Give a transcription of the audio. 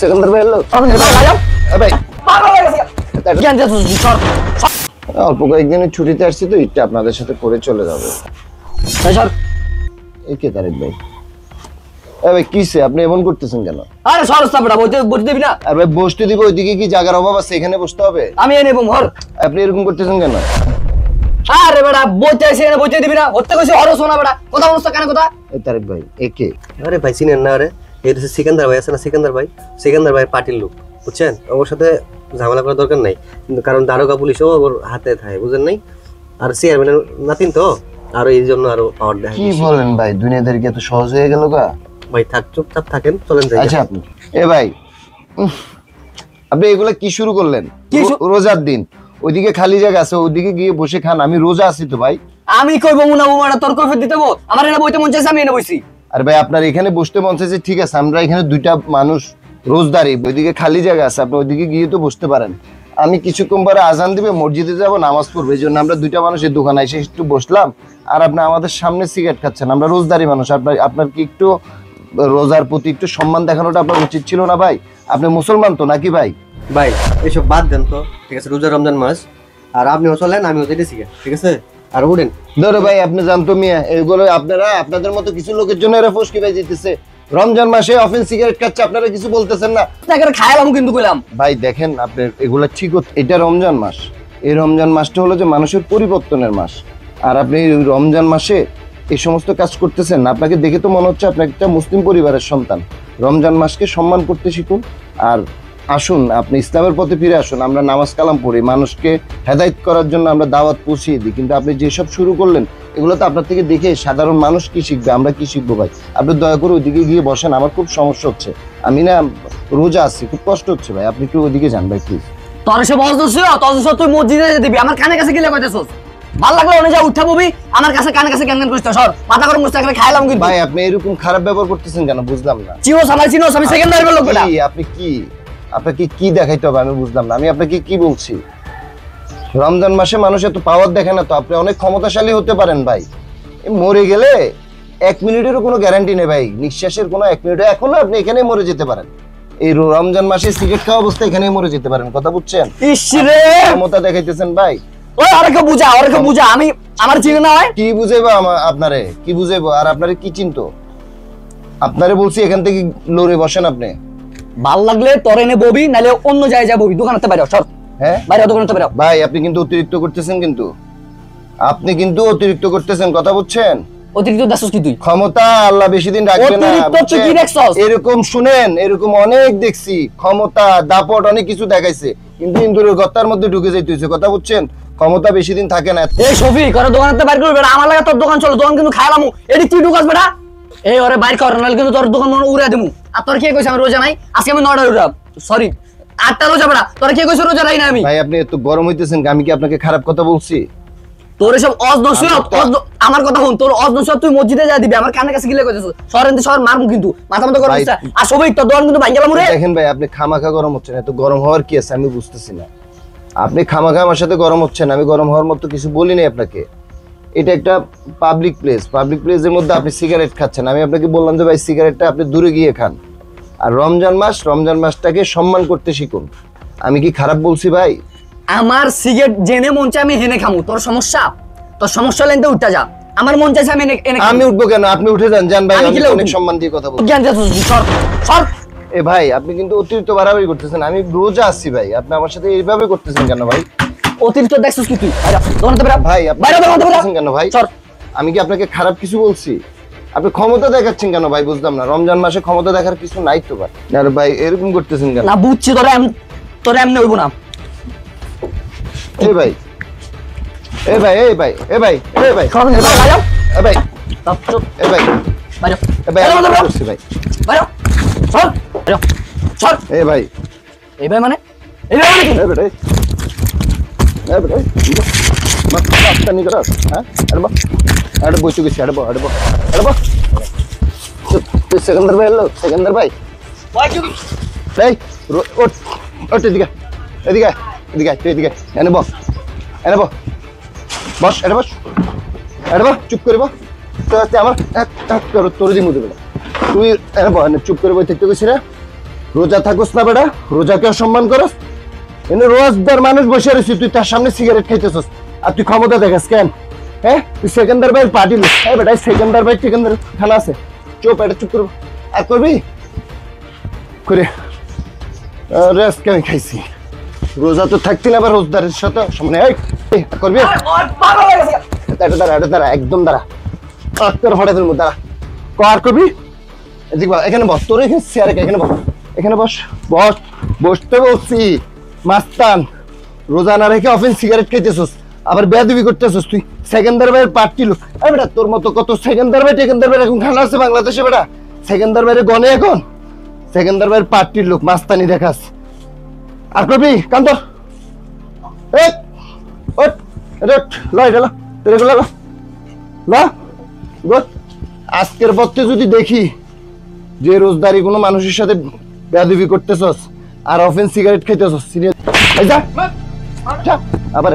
সেকেন্ডার ভাই এলো ভাই অল্প কয়েকদিনের ছুটিতে আসছি তো ইটটা আপনাদের সাথে করে চলে যাবে। এই কে তারেক ভাই? ভাই কিসে আপনি এমন করতেছেন কেন? আরে সরস্তা বড়া বসতে দিবি না? আর ভাই বসতে দিব, ওইদিকে কি জায়গার অভাব আছে? এখানে বসতে হবে। আমি এনে নেব ঘর। আপনি এরকম করতেছেন কেন? আরে বড়া বইতে এসে এনে বইতে দিবি না? হতে কইছি অর শোনা বড়া কথা বলছ কেন কথা? এই তারেক ভাই একে? আরে ভাই চিনেন না? আরে এই হচ্ছে সিকান্দার ভাই, আছে না সিকান্দার ভাই? সিকান্দার ভাই পার্টির লোক, বুঝছেন? ওর সাথে ঝামেলা করার দরকার নাই, কিন্তু কারণ দারোগা পুলিশও ওর হাতে থাকে, বুঝেন নাই? আর চেয়ারম্যানের নাতিন তো, আর এই জন্য আরো পাওয়ার দেয়। কি বলেন ভাই, দুনিয়াদারি কি এত সহজ হয়ে গেল গা? ভাই থাক, চুপচাপ থাকেন, চলেন যাই। আচ্ছা আপনি এ ভাই আপনি এগুলা কি শুরু করলেন? রোজার দিন ওইদিকে খালি জায়গা আছে, ওইদিকে গিয়ে বসে খান। আমি রোজা আছি তো ভাই। আমি কইবো না বুমাটা তোর কইফে দিতেবো? আমার এনে বইতে মন চাইছে, আমি এনে বইছি। আর ভাই আপনার এখানে বসতে মন চাইছে, ঠিক আছে, আমরা এখানে দুইটা মানুষ রোজদারি, ওইদিকে খালি জায়গা আছে, আপনি ওইদিকে গিয়ে তো বসতে পারেন। আমি কিছুক্ষণ পরে আজান দিবে, মসজিদে যাব, নামাজ পড়বো, এই জন্য আমরা দুইটা মানুষ এই দোকানে এসে একটু বসলাম। আর আপনি আমাদের সামনে সিগারেট খাচ্ছেন। আমরা রোজদারি মানুষ, আপনার কি একটু রোজার প্রতি একটু সম্মান দেখানোটা আপনার উচিত ছিল না ভাই? আপনি মুসলমান তো নাকি ভাই? ভাই এসব বাদ দেন তো, ঠিক আছে? রোজা রমজান মাস, আর আপনিও চলেন, আমিও যেতেছি, ঠিক আছে? আর উঠেন ধরো ভাই, আপনি জানতো মিয়া এগুলো আপনাদের মতো কিছু লোকের জন্য এরা ফসকি ভাই যেতেছে। রমজান মাসে অফেন সিগারেট খাচ্ছে, আপনারা কিছু বলতেছেন না? খাইলাম কিন্তু কইলাম ভাই দেখেন আপনার এগুলা ঠিক হচ্ছে। এটা রমজান মাস, এই রমজান মাসটা হলো যে মানুষের পরিবর্তনের মাস। আর আপনি রমজান মাসে এই সমস্ত কাজ করতেছেন, আপনাকে দেখে তো মনে হচ্ছে আপনি একটা মুসলিম পরিবারের সন্তান। রমজান মাসকে সম্মান করতে শিখুন। আর আসুন আপনি ইসলামের পথে ফিরে আসুন। আমরা নামাজ কালাম পড়ি, মানুষকে হেদায়েত করার জন্য আমরা দাওয়াত পৌঁছিয়ে দিই, কিন্তু আপনি যেসব শুরু করলেন এগুলো তো আপনার থেকে দেখে সাধারণ মানুষ কি শিখবে, আমরা কি শিখবো ভাই? আপনি দয়া করে ওইদিকে গিয়ে বসেন, আমার খুব সমস্যা হচ্ছে। আমি না রোজা আছি, খুব কষ্ট হচ্ছে ভাই, আপনি একটু ওইদিকে যান ভাই প্লিজ। তোর সে বলছিস তুই মসজিদে দিবি, আমার কানে কাছে গিলে কইতেছস? ভাল লাগলো ওনে যা উঠা ববি, আমার কাছে কানে কাছে কেন কইছস? সর মাথা গরম করছিস, একটা খাইলাম কিন্তু। ভাই আপনি এরকম খারাপ ব্যবহার করতেছেন কেন বুঝলাম না। চিও সামাইছিস, আমি সেকেন্ডারি লোক বেটা। আপনাকে কি দেখাইতে হবে আমি বুঝলাম না। আমি আপনাকে কি বলছি, রমজান মাসে মানুষ এত পাওয়ার দেখে না তো। আপনি অনেক ক্ষমতাশালী হতে পারেন ভাই, মরে গেলে 1 মিনিটেরও কোনো গ্যারান্টি নেই ভাই, নিঃশ্বাসের কোনো 1 মিনিট। এখনো আপনি এখানেই মরে যেতে পারেন, এই রমজান মাসে সিগারেট খাওয়া অবস্থায় এখানেই মরে যেতে পারেন, কথা বুঝছেন? ইসরে ক্ষমতা দেখাইতেছেন ভাই। ওই আরেকে বুঝা আমি আমার চিনে না হয় কি বুঝাইবো আপনারে, কি বুঝাইবো? আর আপনারে কি চিনতো? আপনারে বলছি এখান থেকে লড়ে বসেন আপনি। ভাল লাগলে তোর এনে ববি, নালে অন্য জায়গায় ববি, দোকানতে বাইরে সর। হ্যাঁ বাইরে দোকানতে বাইরে। ভাই আপনি কিন্তু অতিরিক্ত করতেছেন, আপনি কিন্তু অতিরিক্ত করতেছেন, কথা বুঝছেন? অতিরিক্ত দেখছস কি তুই? ক্ষমতা আল্লাহ বেশি দিন রাখবে না। অতিরিক্ত তুই কি দেখছস? এরকম শুনেন, এরকম অনেক দেখছি, ক্ষমতা দাপট অনেক কিছু দেখাইছে, কিন্তু ইন্দুরের গর্তার মধ্যে ঢুকে যাইতে হইছে, কথা বুঝছেন? ক্ষমতা বেশি দিন থাকে না। এই শফিক ওরে দোকানতে বাইরে করবে, আমার লাগা তোর দোকান চলো, দোকান কিন্তু খাইলামু। এডি তুই ঢুকাস বেটা, এই ওরে বাইরে কর, নালে কিন্তু তোর দোকান মনে উড়া দেমু। আর তোর কি কইছ আমি রোজা নাই? আজকে আমি 9টা রোজা, সরি 8টা রোজা বেটা। তোর কি কইছ রোজা নাই না আমি? ভাই আপনি এত গরম হইতেছেন, আমি কি আপনাকে খারাপ কথা বলছি? তোর এসব অজনসিয়ত, আমার কথা শুন, তোর অজনসিয়ত তুই মসজিদে যা দিবি, আমার কানে কাছে গিলে কইছস। সরেন্তে সর মারমু কিন্তু, মাথা মতো গরম হচ্ছে। আর সবাই তোর দোকান কিন্তু ভাঙিলাম রে। দেখেন ভাই আপনি খামাখা গরম হচ্ছেন, এত গরম হওয়ার কি আছে আমি বুঝতেছি না। আপনি খামাখা আমার সাথে গরম হচ্ছেন, আমি গরম হওয়ার মতো কিছু বলিনি আপনাকে। এটা একটা পাবলিক প্লেসের মধ্যে আপনি সিগারেট খাচ্ছেন। আমি আপনাকে বললাম যে ভাই সিগারেটটা আপনি দূরে গিয়ে খান। আর রমজান মাসটাকে সম্মান করতে শিখুন। আমি কি খারাপ বলছি ভাই? আমার সিগারেট জেনে মন চাই আমি হেনে খামু, তোর সমস্যা লেনতে উঠা যা। আমার মন চাইছে আমি আমি উঠবো কেন? আপনি উঠে যান ভাই, আমি অনেক সম্মান দিয়ে কথা বলছি। সর এ ভাই আপনি কিন্তু অতিরিক্ত বাড়াবাড়ি করতেছেন, আমি রোজা আসছি ভাই, আপনি আমার সাথে এইভাবে করতেছেন কেন ভাই? অতিরিক্ত দেখছস কি তুই? ভাই আপনি করতেছেন কেন ভাই? আমি কি আপনাকে খারাপ কিছু বলছি? আপনি ক্ষমতা দেখাচ্ছেন কেন ভাই? বুঝলাম না, রমজান মাসে ক্ষমতা দেখার কিছু নাই তো ভাই। আর ভাই এরকম করতেছেন কেন? না বুঝছি, তোরা এমনি হইব না। এই ভাই মানে সেকেন্ডার ভাই এলো, সেকেন্ডার ভাই এদিকে এদিকে এদিকে তুই এদিকে এনে বস, এটা বস, চুপ করে বস। আমার তোর দিমু দেবে, তুই এনে চুপ করে বই থাকতে গেছি রে। রোজা থাকোস না বেটা, রোজাকে অসম্মান করস। এনে রোজদার মানুষ বসে রয়েছি, তুই তার সামনে সিগারেট খাইতেছস আর তুই ক্ষমতা দেখাস কেন? হ্যাঁ, তুই সেকেন্দার ভাইয়ের পার্টি লোক। হ্যাঁ বেটা, সেকেন্দার ভাই সেকেন্দার খানা আছে, চুপ এটা চুপ করবো আর করবি করে। আরে আজকে আমি খাইছি, রোজা তো থাকতি না, আবার রোজদারের সাথে সামনে করবি। দাঁড়া দাঁড়া দাঁড়া, একদম দাঁড়া, তোর হঠাৎ দাঁড়া, কর করবি। এদিক এখানে বস, তোর এখানে চেয়ারে এখানে বস, এখানে বস বস, বসতে বলছি। মাস্তান, রোজা না রেখে অফেন সিগারেট খাইতেছস, আবার বেয়াদবি করতেছস তুই। সেকেন্দার ভাইয়ের পার্টি লোক। এই বেটা, তোর মতো কত সেকেন্দার ভাই টেকেন্দার ভাই এখন খানা আছে বাংলাদেশে বেটা। সেকেন্দার ভাইয়ের গনে এখন সেকেন্দার ভাইয়ের পার্টির লোক, মাস্তানি দেখাস। আর করবি কান্তর, আজকের পথে যদি দেখি যে রোজদারি কোনো মানুষের সাথে বেয়াদবি করতেছস আর অফেন সিগারেট খাইতেছস, আবার